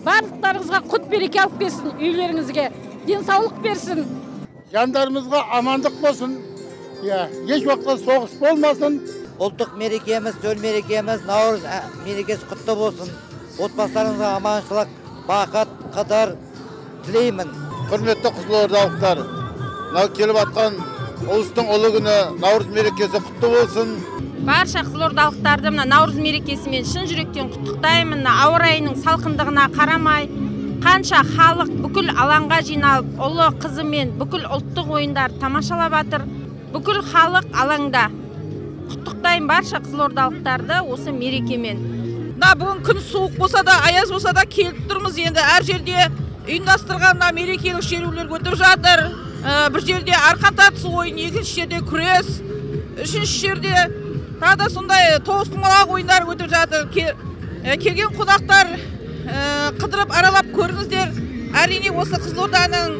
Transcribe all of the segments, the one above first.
Барлықтарыңызға құт береке алып келсін, үйлеріңізге денсаулық берсін. Жандарымызға амандық болсын. Еш уақытта соғыс болмасын. Ұлттық мерекеміз, төл мерекеміз, Наурыз мерекесі құтты болсын. Отбасыларыңызға аманшылық, бақыт, қыдыр тілеймін. Құрметті қызылордалықтар, келіп атқан ұлыстың ұлы күні Наурыз мерекесі құтты болсын. Барша қызылордалықтарды Наурыз мерекесімен шын жүректен құттықтаймын. Ауа райының салқындығына қарамай, қанша халық бүкіл алаңға жиналып, ұлы қызымен бүкіл ұлттық ойындар тамашалап жатыр. Бүкіл халық алаңда. Құттықтаймын барша қызылордалықтарды осы мерекемен. Бүгін күн суық болса да, аяз болса да келіп тұрмыз. Енді әр жерде ұйымдастырған мерекелік шерулер өтіп жатыр. Бір жерде арқан тартысы ойын, екінші жерде күрес, үшінші жерде тағы сондай тоғызқұмалақ ойындар өтіп жатыр. Келген қонақтар қыдырып аралап көріңіздер. Әрине осы Қызылорданың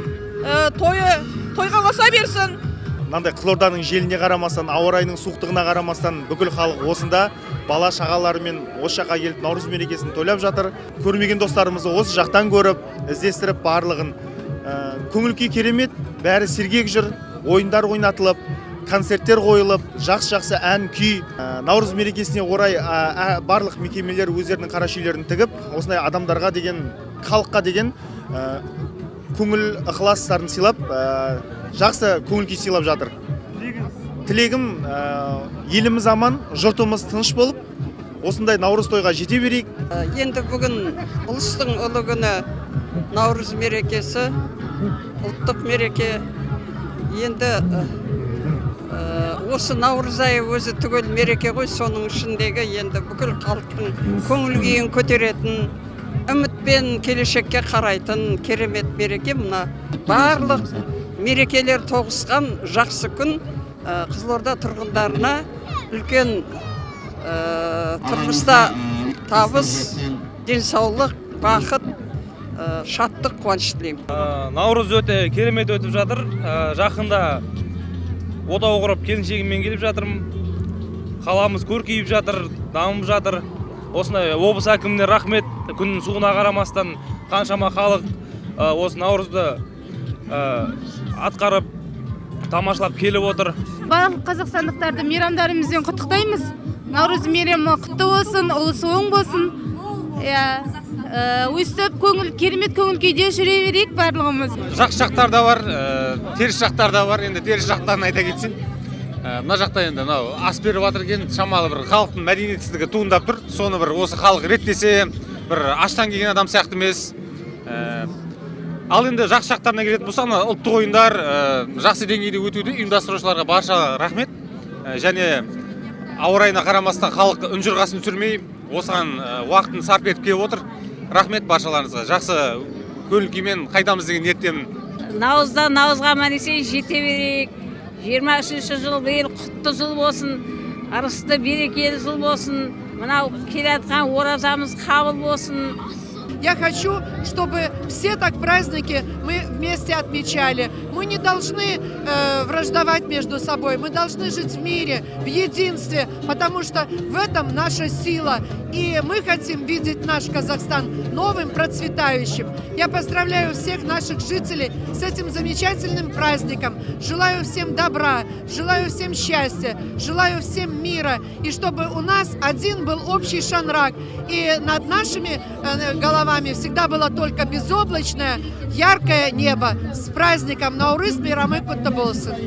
тойға баса берсін. Мынандай Қызылорданың желіне қарамастан, ауа райының суықтығына қарамастан, бүкіл халық осында бала шағаларымен осы жаққа келіп Наурыз мерекесін тойлап жатыр. Көрмеген достарымызды осы жақтан көріп, іздестіріп барлығын. Көңіл күй керемет, бәрі сергек жүр, ойындар ойнатылып, концерттер қойылып, жақсы ән күй. Наурыз мерекесіне орай барлық мекемелер өздерінің қарашүйлерін тігіп, осындай адамдарға деген, халыққа деген көңіл ықыластарын сыйлап, жақсы көңіл күй сыйлап жатыр. Тілегім еліміз аман, жұртымыз тыныш болып, осындай Наурыз тойға жете берейік. Енді бүгін ұлыстың ұлы күні Наурыз мерекесі, ұлттық мереке. Енді осы Наурыз айы өзі түгел мереке ғой, соның ішіндегі енді бүкіл халықтың көңіл күйін көтеретін, үмітпен келешекке қарайтын керемет мереке. Мына барлық мерекелер тоғысқан жақсы күн. Қызылорда тұрғындарына үлкен тұрмыста табыс, денсаулық, бақыт, шаттық, қуаныш тілеймін. Наурыз өте керемет өтіп жатыр. Жақында отау құрып келіншегіммен келіп жатырмын. Қаламыз көркейіп жатыр, дамып жатыр. Осындай облыс әкіміне рахмет. Күннің суығына қарамастан қаншама халық осы Наурызды атқарып тамашалап келіп отыр. Барлық қазақстандықтарды мейрамдарымызбен құттықтаймыз. Наурыз мейрамы құтты болсын, ұлысы оң болсын. Өстіп керемет көңіл күйде жүре берейік барлығымыз. Жақсы жақтар да бар, теріс жақтар да бар. Енді теріс жақтарын айта кетсін. Мына жақта енді ас беріп жатыр екен, шамалы бір халықтың мәдениетсіздігі туындап тұр. Соны бір осы халық реттесе, бір аштан келген адам сияқты емес. Ал енді жақсы жақтарына келетін болса, ұлттық ойындар жақсы деңгейде өтуде. Ұйымдастырушыларға барша рахмет. Және ауа райына қарамастан халық үнжұрғасын түсірмей, осыған уақытын сарп етіп келіп отыр. Рахмет баршаларыңызға. Жақсы көңіл күймен қайтамыз деген ниеттемін. Наурыздан Наурызға мәнесе жете берейік. 23-ші жыл биыл құтты жыл болсын, ырысты берекелі жыл болсын, мынау келе жатқан оразамыз қабыл болсын. Я хочу, чтобы все так праздники мы вместе отмечали. Мы не должны враждовать между собой, мы должны жить в мире, в единстве, потому что в этом наша сила. И мы хотим видеть наш Казахстан новым, процветающим. Я поздравляю всех наших жителей с этим замечательным праздником. Желаю всем добра, желаю всем счастья, желаю всем мира. И чтобы у нас один был общий шанрак. И над нашими головами всегда было только безоблачное, яркое небо. С праздником Наурыз мейрамы құтты болсын.